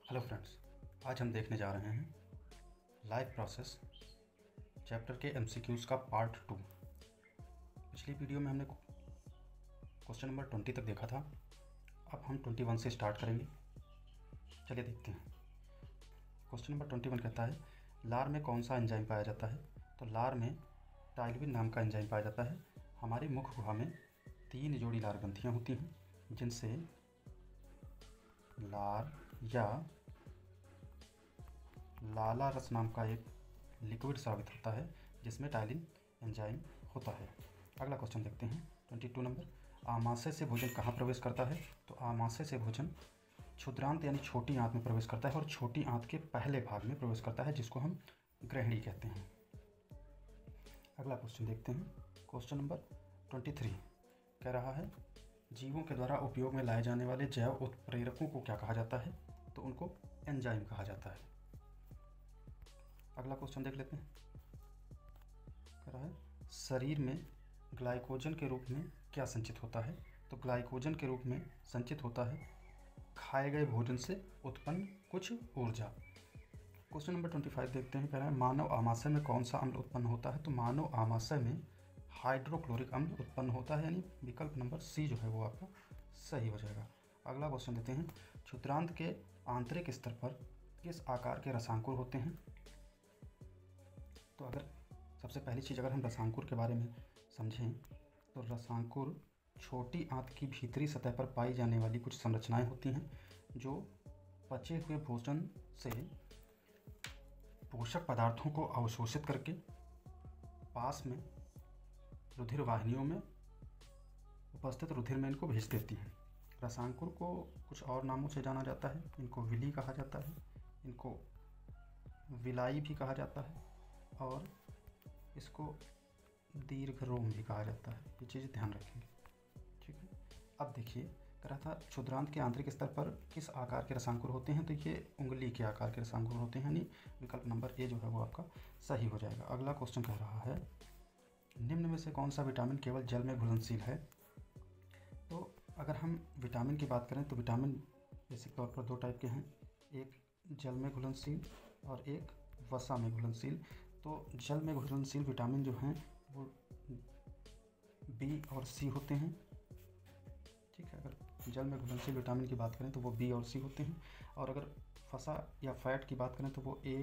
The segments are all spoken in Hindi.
हेलो फ्रेंड्स, आज हम देखने जा रहे हैं लाइफ प्रोसेस चैप्टर के एमसीक्यूज़ का पार्ट 2। पिछली वीडियो में हमने क्वेश्चन नंबर 20 तक देखा था। अब हम 21 से स्टार्ट करेंगे। चलिए देखते हैं। क्वेश्चन नंबर 21 कहता है, लार में कौन सा एंजाइम पाया जाता है? तो लार में टाइलविन नाम का एंजाइम पाया जाता है। हमारी मुख गुहा में 3 जोड़ी लार ग्रंथियाँ होती हैं, जिनसे लार या लाला रस नाम का एक लिक्विड स्रावित होता है, जिसमें टाइलिन एंजाइम होता है। अगला क्वेश्चन देखते हैं 22 नंबर। आमाशय से भोजन कहाँ प्रवेश करता है? तो आमाशय से भोजन क्षुद्रांत यानी छोटी आंत में प्रवेश करता है और छोटी आंत के पहले भाग में प्रवेश करता है, जिसको हम ग्रहणी कहते हैं। अगला क्वेश्चन देखते हैं। क्वेश्चन नंबर 23 कह रहा है, जीवों के द्वारा उपयोग में लाए जाने वाले जैव उत्प्रेरकों को क्या कहा जाता है? तो उनको एंजाइम कहा जाता है। अगला क्वेश्चन देख लेते हैं। कह रहा है, शरीर में ग्लाइकोजन के रूप में क्या संचित होता है? तो ग्लाइकोजन के रूप में संचित होता है खाए गए भोजन से उत्पन्न कुछ ऊर्जा। क्वेश्चन नंबर 25 देखते हैं। कह रहा है, मानव आमाशय में कौन सा अम्ल उत्पन्न होता है? तो मानव आमाशय में हाइड्रोक्लोरिक अम्ल उत्पन्न होता है, यानी विकल्प नंबर सी जो है वो आपका सही हो जाएगा। अगला क्वेश्चन देते हैं। क्षुद्रांत के आंतरिक स्तर पर किस आकार के रसांकुर होते हैं? तो अगर सबसे पहली चीज़ अगर हम रसांकुर के बारे में समझें तो रसांकुर छोटी आंत की भीतरी सतह पर पाई जाने वाली कुछ संरचनाएं होती हैं, जो पचे हुए भोजन से पोषक पदार्थों को अवशोषित करके पास में रुधिर वाहिनियों में उपस्थित रुधिर में इनको भेज देती हैं। रसांकुर को कुछ और नामों से जाना जाता है। इनको विली कहा जाता है, इनको विलाई भी कहा जाता है और इसको दीर्घरोम भी कहा जाता है। ये चीज़ ध्यान रखेंगे, ठीक है। अब देखिए, कह रहा था क्षुद्रांत के आंतरिक स्तर पर किस आकार के रसांकुर होते हैं? तो ये उंगली के आकार के रसांकुर होते हैं, यानी विकल्प नंबर ए जो है वो आपका सही हो जाएगा। अगला क्वेश्चन कह रहा है, निम्न में से कौन सा विटामिन केवल जल में घुलनशील है? तो अगर हम विटामिन की बात करें तो विटामिन बेसिक तौर पर 2 टाइप के हैं, एक जल में घुलनशील और एक वसा में घुलनशील। तो जल में घुलनशील विटामिन जो हैं वो बी और सी होते हैं, ठीक है। अगर जल में घुलनशील विटामिन की बात करें तो वो बी और सी होते हैं, और अगर फसा या फैट की बात करें तो वो ए,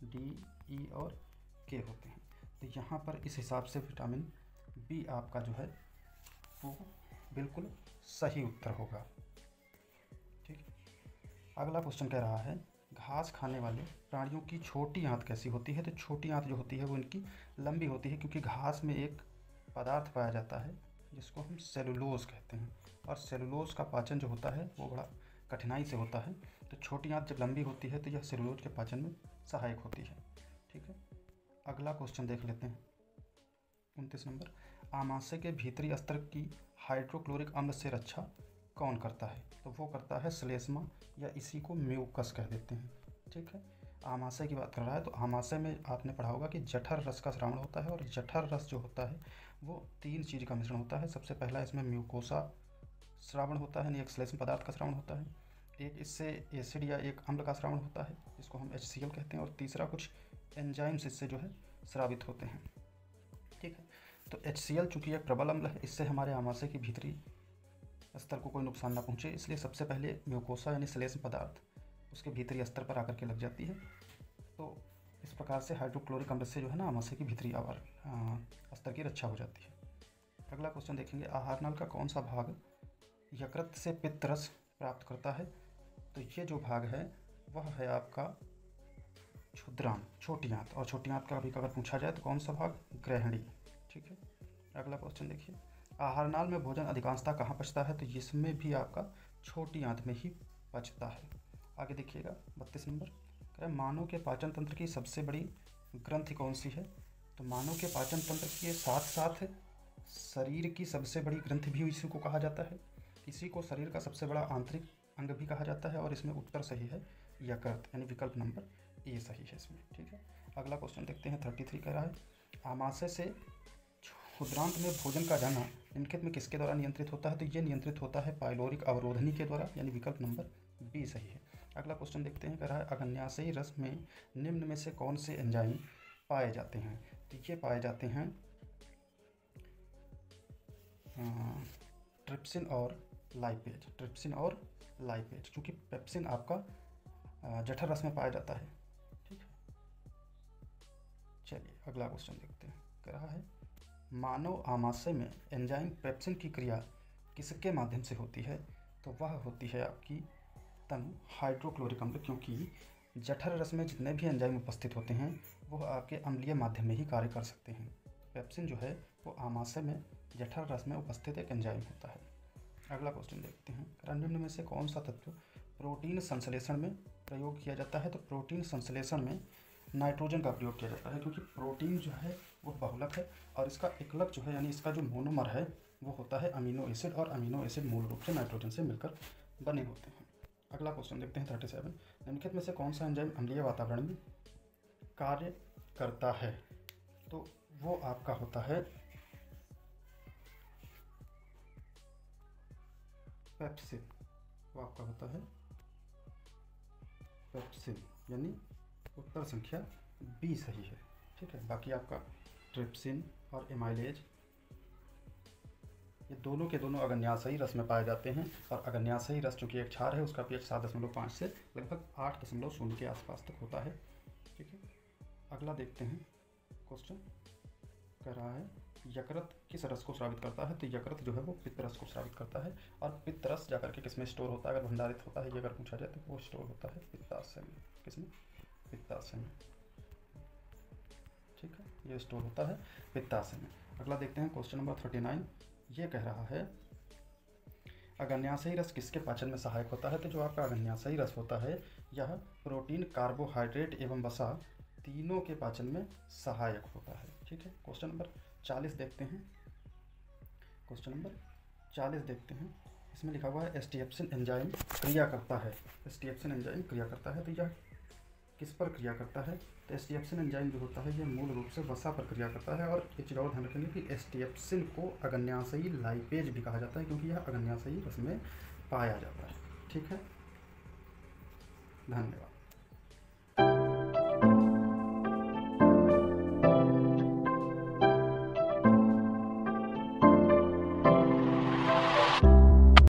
डी, ई और के होते हैं। तो यहाँ पर इस हिसाब से विटामिन बी आपका जो है वो बिल्कुल सही उत्तर होगा, ठीक। अगला क्वेश्चन कह रहा है, घास खाने वाले प्राणियों की छोटी आंत कैसी होती है? तो छोटी आंत जो होती है वो इनकी लंबी होती है, क्योंकि घास में एक पदार्थ पाया जाता है जिसको हम सेलुलोज कहते हैं, और सेलुलोज का पाचन जो होता है वो बड़ा कठिनाई से होता है। तो छोटी आंत जब लंबी होती है तो यह सेलुलोज के पाचन में सहायक होती है, ठीक है। अगला क्वेश्चन देख लेते हैं 29 नंबर। आमाशय के भीतरी स्तर की हाइड्रोक्लोरिक अम्ल से रक्षा कौन करता है? तो वो करता है श्लेष्मा, या इसी को म्यूकस कह देते हैं, ठीक है। आमाशय की बात कर रहा है तो आमाशय में आपने पढ़ा होगा कि जठर रस का श्रावण होता है, और जठर रस जो होता है वो 3 चीज़ का मिश्रण होता है। सबसे पहला इसमें म्यूकोसा श्रावण होता है, यानी एक श्लेष्म पदार्थ का श्रावण होता है। एक इससे एसिड या एक अम्ल का श्रावण होता है, जिसको हम HCl कहते हैं, और तीसरा कुछ एंजाइम्स इससे जो है श्रावित होते हैं, ठीक है। तो HCl चूँकि एक प्रबल अम्ल है, इससे हमारे आमाशय की भीतरी स्तर को कोई नुकसान ना पहुँचे, इसलिए सबसे पहले म्यूकोसा यानी श्लेष्म पदार्थ उसके भीतरी स्तर पर आकर के लग जाती है। तो इस प्रकार से हाइड्रोक्लोरिक अम्ल से जो है ना आमाशय की भीतरी स्तर की रक्षा हो जाती है। अगला क्वेश्चन देखेंगे, आहार नाल का कौन सा भाग यकृत से पित्त रस प्राप्त करता है? तो ये जो भाग है वह है आपका क्षुद्रांत, छोटी आंत, और छोटी आंत का अभी अगर पूछा जाए तो कौन सा भाग? ग्रहणी, ठीक है। अगला क्वेश्चन देखिए, आहार नाल में भोजन अधिकांशतः कहाँ पचता है? तो इसमें भी आपका छोटी आंत में ही पचता है। आगे देखिएगा 32 नंबर। कह रहे, मानव के पाचन तंत्र की सबसे बड़ी ग्रंथि कौन सी है? तो मानव के पाचन तंत्र के साथ साथ शरीर की सबसे बड़ी ग्रंथि भी इसी को कहा जाता है। इसी को शरीर का सबसे बड़ा आंतरिक अंग भी कहा जाता है, और इसमें उत्तर सही है यकृत, यानी विकल्प नंबर ए सही है इसमें, ठीक है। अगला क्वेश्चन देखते हैं 33 कह रहा है, आमाशय से क्षुद्रांत में भोजन का जाना निम्नलिखित में किसके द्वारा नियंत्रित होता है? तो ये नियंत्रित होता है पाइलोरिक अवरोधनी के द्वारा, यानी विकल्प नंबर बी सही है। अगला क्वेश्चन देखते हैं, कह रहा है अग्न्याशयी रस में निम्न में से कौन से एंजाइम पाए जाते हैं। तो ये पाए जाते हैं ट्रिप्सिन और लाइपेज, ट्रिप्सिन और लाइपेज, क्योंकि पेप्सिन आपका जठर रस में पाया जाता है। ठीक है, चलिए अगला क्वेश्चन देखते हैं। कह रहा है मानव आमाशय में एंजाइम पेप्सिन की क्रिया किसके माध्यम से होती है। तो वह होती है आपकी तनु हाइड्रोक्लोरिक अम्ल, क्योंकि जठर रस में जितने भी एंजाइम उपस्थित होते हैं वह आपके अम्लीय माध्यम में ही कार्य कर सकते हैं। पेप्सिन जो है वो आमाशय में जठर रस में उपस्थित एक एंजाइम होता है। अगला क्वेश्चन देखते हैं, निम्न में से कौन सा तत्व प्रोटीन संश्लेषण में प्रयोग किया जाता है। तो प्रोटीन संश्लेषण में नाइट्रोजन का प्रयोग किया जाता है, क्योंकि प्रोटीन जो है वो बहुलक है और इसका एकलक जो है यानी इसका जो मोनोमर है वो होता है अमीनो एसिड, और अमीनो एसिड मूल रूप से नाइट्रोजन से मिलकर बने होते हैं। अगला क्वेश्चन देखते हैं 37, निम्नलिखित में से कौन सा एंजाइम अम्लीय वातावरण में कार्य करता है। तो वो आपका होता है पेप्सिन, वो आपका होता है पेप्सिन, यानी उत्तर संख्या बी सही है। ठीक है, बाकी आपका ट्रिप्सिन और एमाइलेज ये दोनों के दोनों अग्न्याशयी रस में पाए जाते हैं, और अग्न्याशयी रस चूँकि एक क्षार है उसका pH 7.5 से लगभग 8.0 के आसपास तक होता है। ठीक है, अगला देखते हैं क्वेश्चन। कह रहा है यकृत किस रस को स्रावित करता है। तो यकृत जो है वो पित्त रस को स्रावित करता है, और पित्त रस जाकर के किसमें स्टोर होता है, अगर भंडारित होता है ये अगर पूछा जाए तो वो स्टोर होता है पित्ताशय में। किसमें? पित्ताशय में। ठीक है, ये स्टोर होता है पित्ताशय में। अगला देखते हैं क्वेश्चन नंबर 39, ये कह रहा है अग्न्याशयी रस किसके पाचन में सहायक होता है। तो जो आपका अग्न्याशयी रस होता है यह प्रोटीन, कार्बोहाइड्रेट एवं वसा तीनों के पाचन में सहायक होता है। ठीक है, क्वेश्चन नंबर 40 देखते हैं। क्वेश्चन नंबर 40 देखते हैं, इसमें लिखा हुआ है एस्टिएप्सिन एंजाइम क्रिया करता है। एस्टिएप्सिन एंजाइम क्रिया करता है, तो यह किस पर क्रिया करता है। तो एस्टिएप्सिन एंजाइम जो होता है ये मूल रूप से वसा पर क्रिया करता है, और एक चीज़ और ध्यान रखेंगे कि एस्टिएप्सिन को अग्न्याशयी लाइपेज भी कहा जाता है, क्योंकि यह अग्न्याशयी रस में पाया जाता है। ठीक है, धन्यवाद।